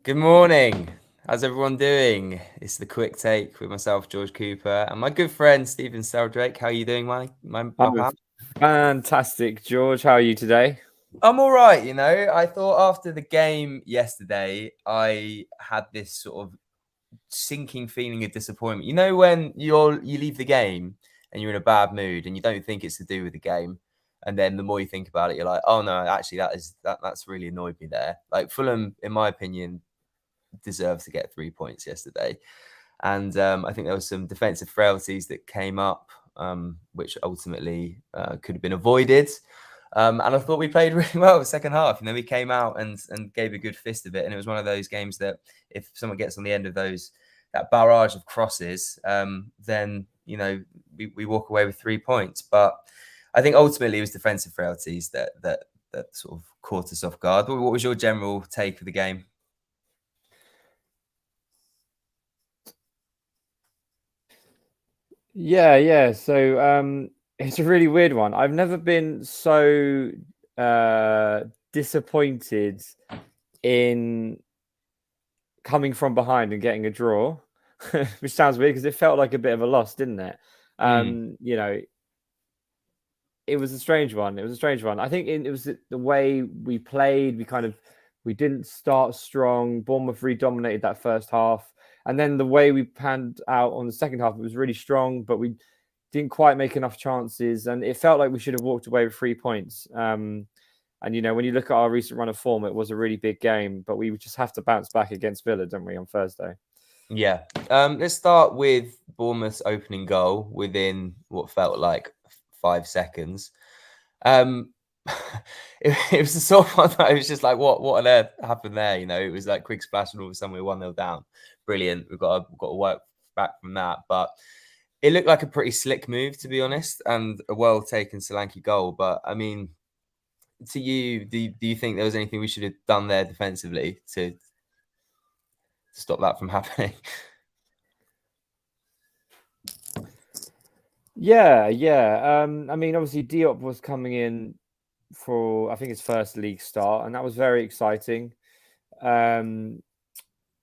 Good morning. How's everyone doing? It's the quick take with myself, George Cooper, and my good friend Stephen Seldrake. How are you doing, my I'm pal? fantastic, George. How are you today? I'm all right. I thought after the game yesterday, I had this sort of sinking feeling of disappointment. You know when you leave the game and you're in a bad mood and you don't think it's to do with the game, and then the more you think about it, you're like, oh no, actually that's really annoyed me there. Like Fulham, in my opinion, deserves to get 3 points yesterday. And I think there were some defensive frailties that came up, which ultimately could have been avoided. And I thought we played really well the second half. We came out and gave a good fist of it. And it was one of those games that if someone gets on the end of that barrage of crosses, then, we walk away with 3 points. But I think ultimately it was defensive frailties that sort of caught us off guard. What was your general take of the game? Yeah. So it's a really weird one. I've never been so disappointed in coming from behind and getting a draw, which sounds weird because it felt like a bit of a loss, didn't it? Mm. You know, it was a strange one. It was a strange one. I think it was the way we played. We didn't start strong. Bournemouth dominated that first half, and then the way we panned out on the second half, it was really strong, but we didn't quite make enough chances, and it felt like we should have walked away with 3 points. And when you look at our recent run of form, it was a really big game, but we just have to bounce back against Villa, don't we, on Thursday? Yeah. Let's start with Bournemouth's opening goal within what felt like 5 seconds. Um, it was the sort of one that it was just like, what on earth happened there? It was like quick splash and all of a sudden we're 1-0 down. Brilliant. We've got to work back from that. But it looked like a pretty slick move, to be honest, and a well taken Solanke goal. But I mean, to you, do you think there was anything we should have done there defensively to stop that from happening? Yeah. I mean, obviously Diop was coming in for I think his first league start, and that was very exciting. Um,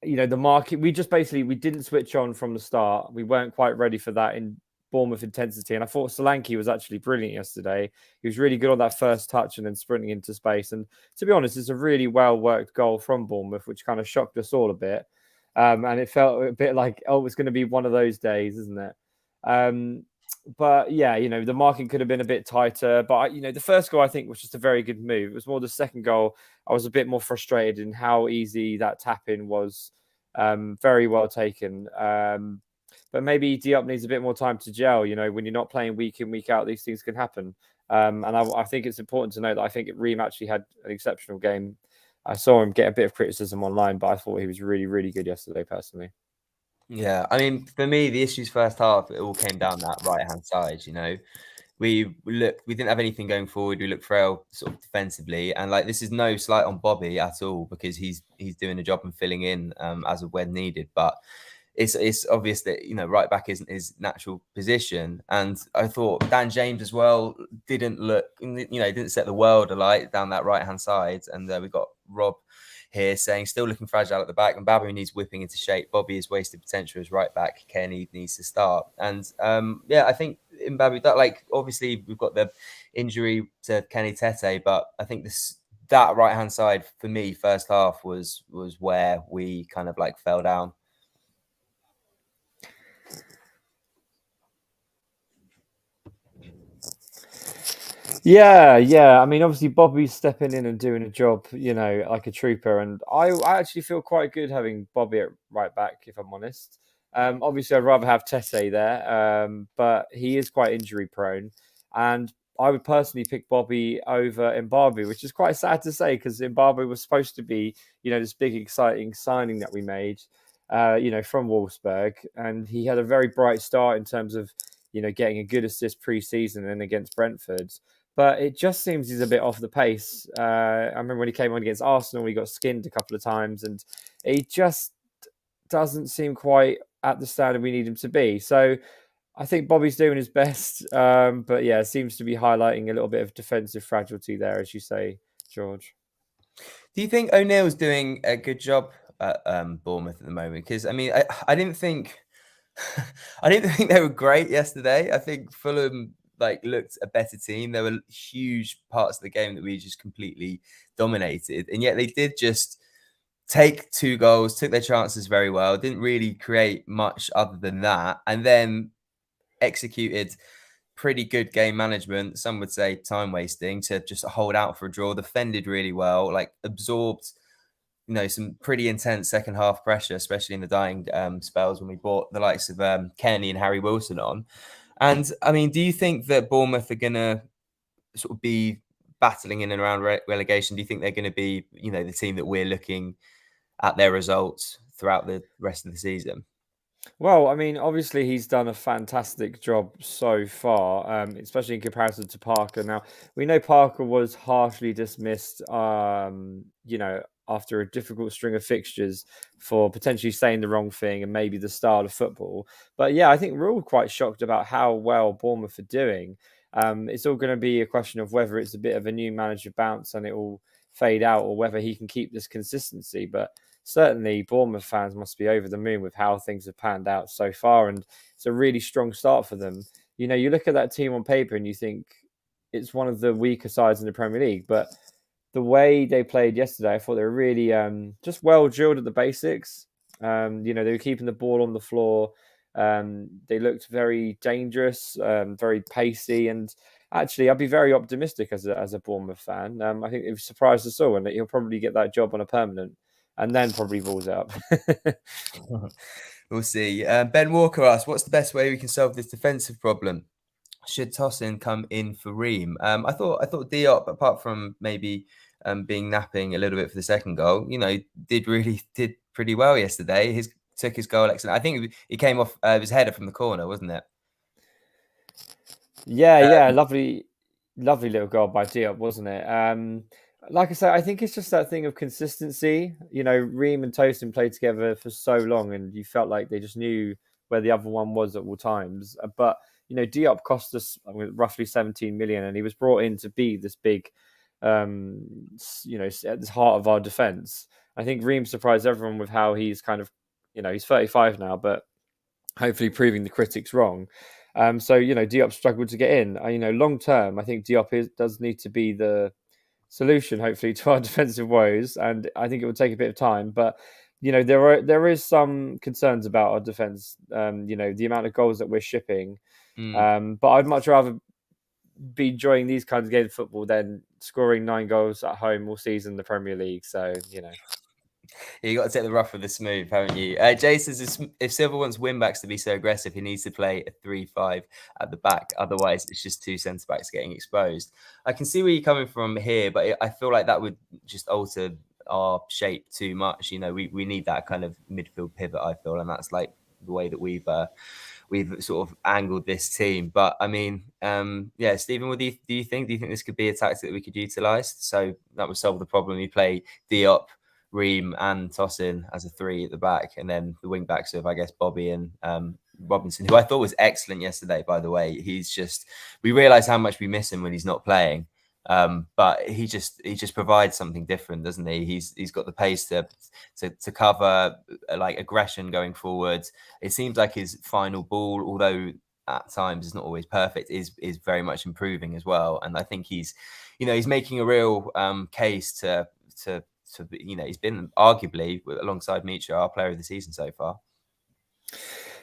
the market we didn't switch on from the start. We weren't quite ready for that in Bournemouth intensity, and I thought Solanke was actually brilliant yesterday. He was really good on that first touch and then sprinting into space. And to be honest, it's a really well worked goal from Bournemouth, which kind of shocked us all a bit. And it felt a bit like, oh, it's going to be one of those days, isn't it? Um, but yeah, the marking could have been a bit tighter. But the first goal I think was just a very good move. It was more the second goal. I was a bit more frustrated in how easy that tap in was. Very well taken. But maybe Diop needs a bit more time to gel. When you're not playing week in, week out, these things can happen. And I think it's important to note that I think Ream actually had an exceptional game. I saw him get a bit of criticism online, but I thought he was really, really good yesterday, personally. Yeah, I mean, for me, the issues first half, it all came down that right-hand side. We didn't have anything going forward. We looked frail sort of defensively, and like this is no slight on Bobby at all because he's doing a job and filling in as of when needed. But it's obvious that right back isn't his natural position, and I thought Dan James as well didn't look, didn't set the world alight down that right-hand side, and we got Rob here saying still looking fragile at the back, and Babu needs whipping into shape. Bobby is wasted potential as right back. Kenny needs to start, and I think in Babu that obviously we've got the injury to Kenny Tete, but I think that right hand side for me first half was where we kind of fell down. Yeah. I mean, obviously Bobby's stepping in and doing a job, like a trooper. And I actually feel quite good having Bobby at right back, if I'm honest. Obviously, I'd rather have Tete there, but he is quite injury prone. And I would personally pick Bobby over Mbabu, which is quite sad to say because Mbabu was supposed to be, this big exciting signing that we made, from Wolfsburg. And he had a very bright start in terms of, getting a good assist pre-season and against Brentford, but it just seems he's a bit off the pace. I remember when he came on against Arsenal, he got skinned a couple of times, and he just doesn't seem quite at the standard we need him to be. So I think Bobby's doing his best, but yeah, seems to be highlighting a little bit of defensive fragility there, as you say, George. Do you think O'Neill's doing a good job at Bournemouth at the moment, because I mean, I didn't think I didn't think they were great yesterday. I think Fulham looked a better team. There were huge parts of the game that we just completely dominated, and yet they did just take 2 goals, took their chances very well, didn't really create much other than that, and then executed pretty good game management. Some would say time wasting to just hold out for a draw. Defended really well, absorbed some pretty intense second half pressure, especially in the dying spells when we brought the likes of Kenny and Harry Wilson on. And I mean, do you think that Bournemouth are going to sort of be battling in and around relegation? Do you think they're going to be, the team that we're looking at their results throughout the rest of the season? Well, I mean, obviously he's done a fantastic job so far, especially in comparison to Parker. Now, we know Parker was harshly dismissed, after a difficult string of fixtures for potentially saying the wrong thing and maybe the style of football. But yeah, I think we're all quite shocked about how well Bournemouth are doing. It's all going to be a question of whether it's a bit of a new manager bounce and it will fade out, or whether he can keep this consistency. But certainly Bournemouth fans must be over the moon with how things have panned out so far, and it's a really strong start for them. You look at that team on paper and you think it's one of the weaker sides in the Premier League, but the way they played yesterday, I thought they were really just well drilled at the basics. They were keeping the ball on the floor. They looked very dangerous, very pacey, and actually, I'd be very optimistic as a Bournemouth fan. I think it surprised us all, and that he'll probably get that job on a permanent, and then probably balls up. We'll see. Ben Walker asks, what's the best way we can solve this defensive problem? Should Tosin come in for Ream? I thought Diop, apart from maybe being napping a little bit for the second goal, did pretty well yesterday. Took his goal excellent. I think he came off his header from the corner, wasn't it? Yeah, lovely little goal by Diop, wasn't it? Like I said, I think it's just that thing of consistency. Ream and Tosin played together for so long, and you felt like they just knew where the other one was at all times. But Diop cost us roughly 17 million, and he was brought in to be this big, at the heart of our defense. I think Ream surprised everyone with how he's kind of, he's 35 now, but hopefully proving the critics wrong. Diop struggled to get in. Long term, I think Diop does need to be the solution, hopefully, to our defensive woes, and I think it will take a bit of time. But there is some concerns about our defense. The amount of goals that we're shipping. But I'd much rather be enjoying these kinds of games of football than scoring 9 goals at home all season in the Premier League. So you got to take the rough with the smooth, haven't you? Jay says if Silva wants wing-backs to be so aggressive, he needs to play a 3-5 at the back. Otherwise, it's just 2 centre-backs getting exposed. I can see where you're coming from here, but I feel like that would just alter our shape too much. We need that kind of midfield pivot, I feel, and that's the way that we've sort of angled this team. But I mean, Stephen, what do you think? Do you think this could be a tactic that we could utilise? So that would solve the problem. You play Diop, Ream and Tosin as a 3 at the back, and then the wing backs of, I guess, Bobby and Robinson, who I thought was excellent yesterday, by the way. We realise how much we miss him when he's not playing, but he just provides something different, doesn't he? He's got the pace to cover aggression going forwards. It seems like his final ball, although at times is not always perfect, is very much improving as well. And I think he's making a real case to he's been arguably, alongside Micha, our player of the season so far.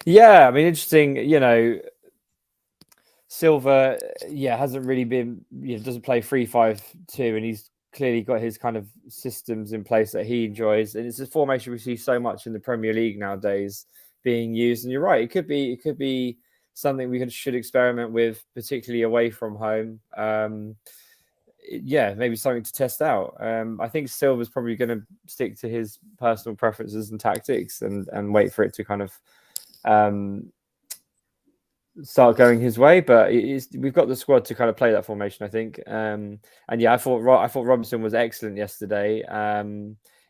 Yeah, I mean, interesting. Silva, hasn't really been, doesn't play 3-5-2, and he's clearly got his kind of systems in place that he enjoys. And it's a formation we see so much in the Premier League nowadays being used. And you're right, it could be something we should experiment with, particularly away from home. Maybe something to test out. I think Silva's probably going to stick to his personal preferences and tactics and wait for it to kind of start going his way. But we've got the squad to kind of play that formation, I think. I thought Robinson was excellent yesterday.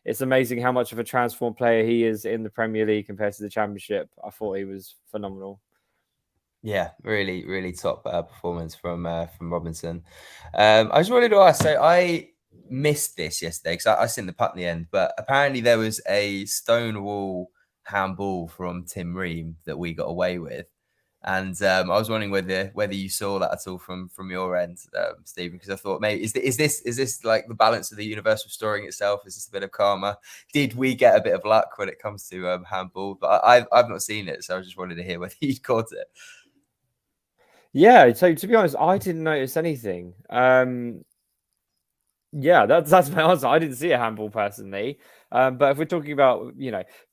It's amazing how much of a transformed player he is in the Premier League compared to the Championship. I thought he was phenomenal. Yeah, really, really top performance from Robinson. I just wanted to ask, so I missed this yesterday because I seen the putt in the end, but apparently there was a Stonewall handball from Tim Ream that we got away with. And I was wondering whether you saw that at all from your end, Stephen, because I thought maybe is this like the balance of the universe restoring itself? Is this a bit of karma? Did we get a bit of luck when it comes to handball? But I've not seen it, so I just wanted to hear whether you'd caught it. Yeah, so to be honest, I didn't notice anything. Yeah, that's my answer. I didn't see a handball personally, but if we're talking about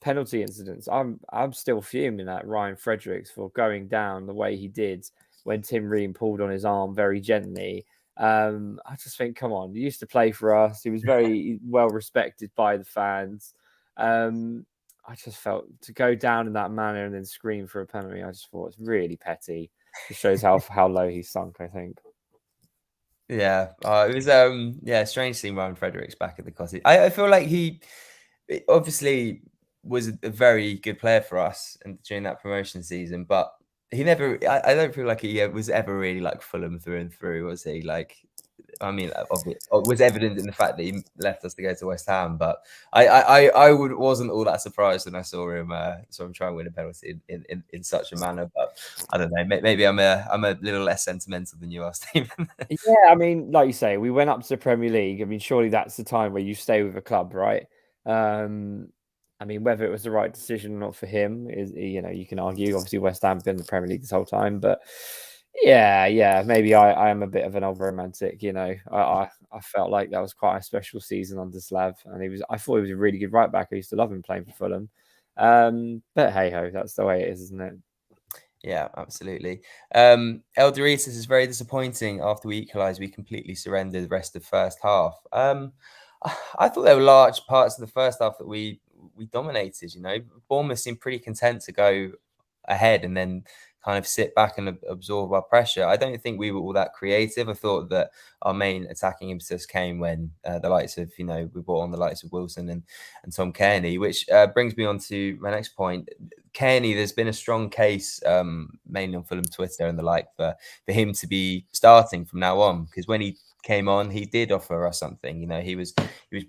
penalty incidents, I'm still fuming at Ryan Fredericks for going down the way he did when Tim Ream pulled on his arm very gently. I just think, come on, he used to play for us. He was very well respected by the fans. I just felt to go down in that manner and then scream for a penalty. I just thought it's really petty. It shows how low he sunk, I think. Yeah, it was strange seeing Ryan Fredericks back at the cottage. I feel like he obviously was a very good player for us and during that promotion season, but he never. I don't feel like he was ever really like Fulham through and through, was he? Like, I mean, it was evident in the fact that he left us to go to West Ham, but wasn't all that surprised when I saw him try and win a penalty in such a manner. But I don't know, maybe I'm a little less sentimental than you are, Stephen. Yeah, I mean, like you say, we went up to the Premier League. I mean, surely that's the time where you stay with a club, right? I mean, whether it was the right decision or not for him is, you can argue. Obviously, West Ham have been in the Premier League this whole time, but yeah, maybe I am a bit of an over romantic. I felt like that was quite a special season under Slav, and I thought he was a really good right back. I used to love him playing for Fulham. But hey ho, that's the way it is, isn't it? Yeah, absolutely. El Doritos is very disappointing. After we equalised, we completely surrendered the rest of the first half. I thought there were large parts of the first half that we dominated. Bournemouth seemed pretty content to go ahead and then kind of sit back and absorb our pressure. I don't think we were all that creative. I thought that our main attacking impetus came when the likes of, we brought on the likes of Wilson and Tom Kearney, which brings me on to my next point. Kearney, there's been a strong case, mainly on Fulham Twitter and the like, for him to be starting from now on, because when he came on, he did offer us something. He was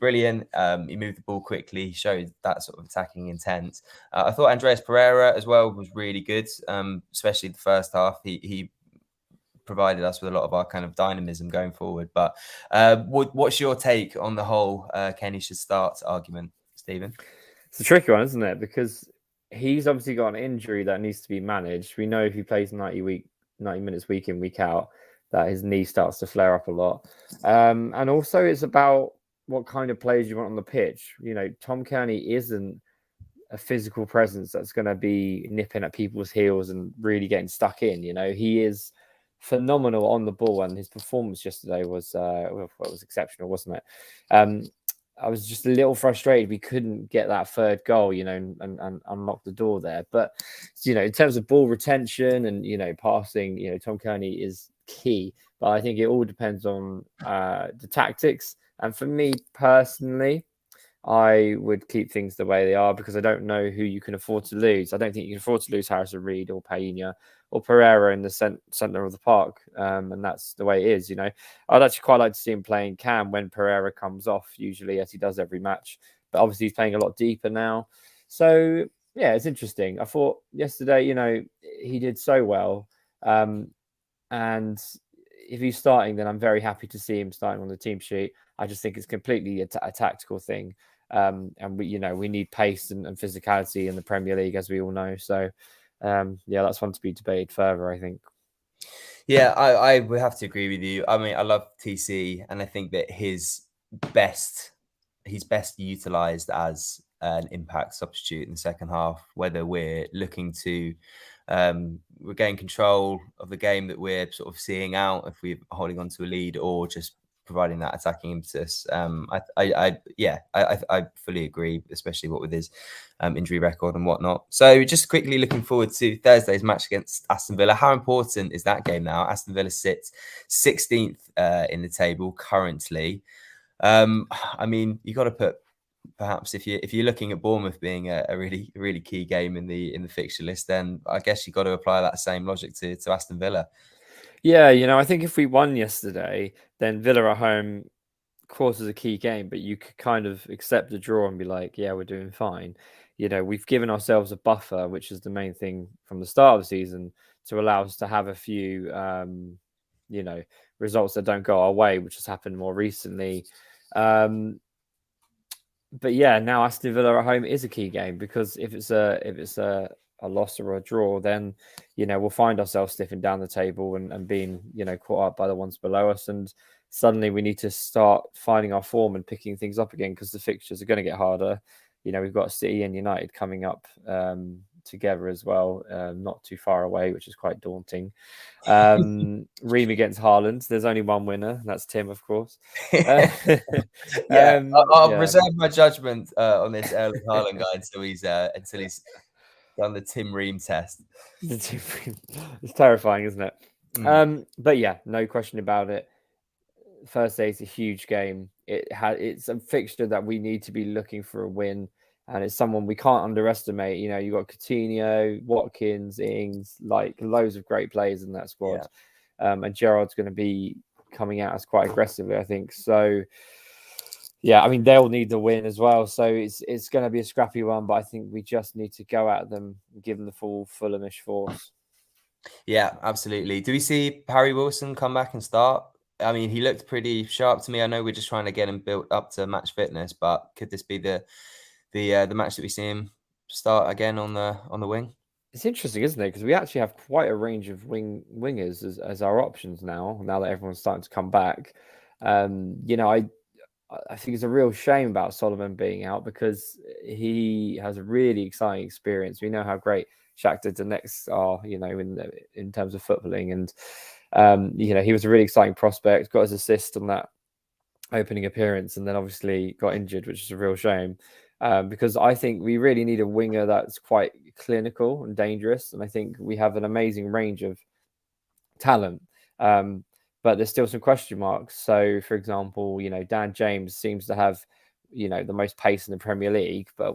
brilliant. He moved the ball quickly. He showed that sort of attacking intent. I thought Andreas Pereira as well was really good, especially the first half. He provided us with a lot of our kind of dynamism going forward. But what's your take on the whole Kenny should start argument, Stephen? It's a tricky one, isn't it? Because he's obviously got an injury that needs to be managed. We know if he plays 90 minutes week in, week out, that his knee starts to flare up a lot. And also it's about what kind of players you want on the pitch. Tom Kearney isn't a physical presence that's going to be nipping at people's heels and really getting stuck in. He is phenomenal on the ball, and his performance yesterday was exceptional, wasn't it? I was just a little frustrated we couldn't get that third goal, and unlock the door there. But in terms of ball retention and passing, Tom Kearney is key. But I think it all depends on the tactics. And for me personally, I would keep things the way they are, because I don't know who you can afford to lose. I don't think you can afford to lose Harrison Reed or Paina or Pereira in the centre of the park. And that's the way it is, I'd actually quite like to see him playing Cam when Pereira comes off, usually, as he does every match. But obviously he's playing a lot deeper now. So, yeah, it's interesting. I thought yesterday, he did so well. And if he's starting, then I'm very happy to see him starting on the team sheet. I just think it's completely a tactical thing. And we need pace and physicality in the Premier League, as we all know. So, that's one to be debated further, I think. Yeah, I would have to agree with you. I mean, I love TC, and I think that he's best utilised as an impact substitute in the second half, whether we're looking to regain control of the game that we're sort of seeing out if we're holding on to a lead, or just providing that attacking impetus. I fully agree, especially what with his injury record and whatnot. So just quickly looking forward to Thursday's match against Aston Villa. How important is that game now? Aston Villa sits 16th in the table currently. I mean, you got to put, perhaps if you're looking at Bournemouth being a really key game in the fixture list, then I guess you got to apply that same logic to Aston Villa. Yeah, I think if we won yesterday, then Villa at home course, is a key game, but you could kind of accept the draw and be like, yeah, we're doing fine. We've given ourselves a buffer, which is the main thing from the start of the season, to allow us to have a few, results that don't go our way, which has happened more recently. But yeah, now Aston Villa at home is a key game, because if it's a loss or a draw, then we'll find ourselves slipping down the table and being caught up by the ones below us, and suddenly we need to start finding our form and picking things up again, because the fixtures are going to get harder. We've got City and United coming up together as well, not too far away, which is quite daunting. Ream against Haaland. There's only one winner, and that's Tim, of course. I'll reserve my judgment on this Erling Haaland guy until he's done the Tim Ream test. It's terrifying, isn't it? But yeah, no question about it. Thursday is a huge game. It's a fixture that we need to be looking for a win, and it's someone we can't underestimate. You got Coutinho, Watkins, Ings, like loads of great players in that squad. And Gerrard's going to be coming at us quite aggressively, I think. So yeah, I mean, they'll need the win as well. So it's going to be a scrappy one, but I think we just need to go at them and give them the full Fulhamish force. Yeah, absolutely. Do we see Harry Wilson come back and start? I mean, he looked pretty sharp to me. I know we're just trying to get him built up to match fitness, but could this be the match that we see him start again on the wing? It's interesting, isn't it? Because we actually have quite a range of wingers as our options now that everyone's starting to come back. I think it's a real shame about Solomon being out, because he has a really exciting experience. We know how great Shakhtar Donetsk are, in terms of footballing, and he was a really exciting prospect. Got his assist on that opening appearance, and then obviously got injured, which is a real shame. Because I think we really need a winger that's quite clinical and dangerous, and I think we have an amazing range of talent. But there's still some question marks. So, for example, Dan James seems to have, the most pace in the Premier League. But,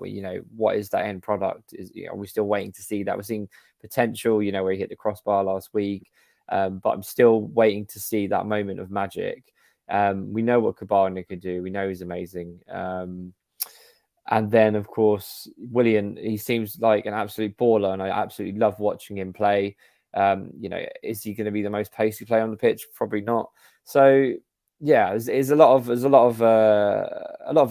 what is that end product? Are we still waiting to see that? We're seeing potential, where he hit the crossbar last week. But I'm still waiting to see that moment of magic. We know what Kabana could do. We know he's amazing. And then, of course, Willian, he seems like an absolute baller, and I absolutely love watching him play. Is he going to be the most pacey player on the pitch? Probably not. So yeah, there's a lot of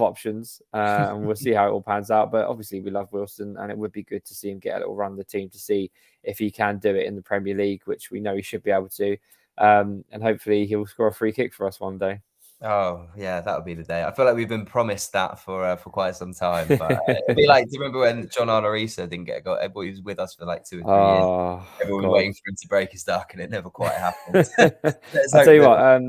options, and we'll see how it all pans out. But obviously, we love Wilson, and it would be good to see him get a little run of the team to see if he can do it in the Premier League, which we know he should be able to. And hopefully, he'll score a free kick for us one day. Oh yeah, that would be the day. I feel like we've been promised that for quite some time. But it'd be like, do you remember when John Arnorisa didn't get a goal? He was with us for like 2 or 3 years. Everyone was waiting for him to break his duck, and it never quite happened. I'll tell you what.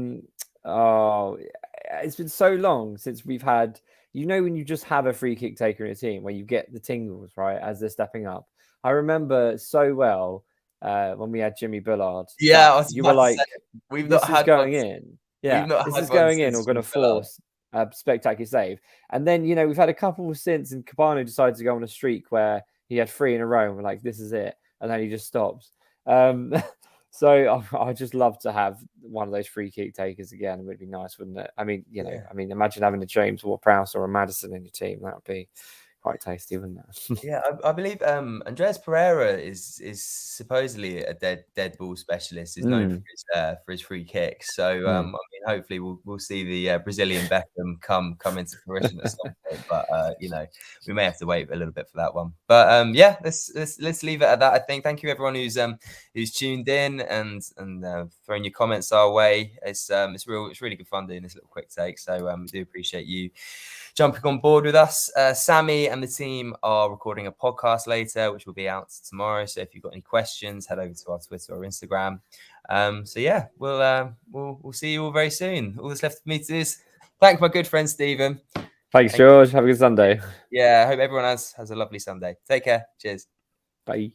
It's been so long since we've had. When you just have a free kick taker in a team, where you get the tingles, right, as they're stepping up. I remember so well when we had Jimmy Bullard. Yeah, you were like, we've not had going in. Yeah, this is going in. We're going to force a spectacular save. And then, we've had a couple since, and Cabano decided to go on a streak where he had 3 in a row. And we're like, this is it. And then he just stops. So I just love to have one of those free kick takers again. It would be nice, wouldn't it? I mean, imagine having a James Ward-Prowse or a Maddison in your team. That would be quite tasty, wouldn't it? Yeah, I believe Andreas Pereira is supposedly a dead ball specialist. Is known for his free kicks. So I mean, hopefully we'll see the Brazilian Beckham come into fruition at some point. But we may have to wait a little bit for that one. But yeah, let's leave it at that. I think. Thank you everyone who's tuned in and throwing your comments our way. It's really good fun doing this little quick take. So we do appreciate you jumping on board with us. Sammy and the team are recording a podcast later, which will be out tomorrow. So if you've got any questions, head over to our Twitter or Instagram. So yeah, we'll see you all very soon. All that's left for me to do is thank my good friend Stephen. Thanks, George. Have a good Sunday. Yeah, I hope everyone has a lovely Sunday. Take care. Cheers. Bye.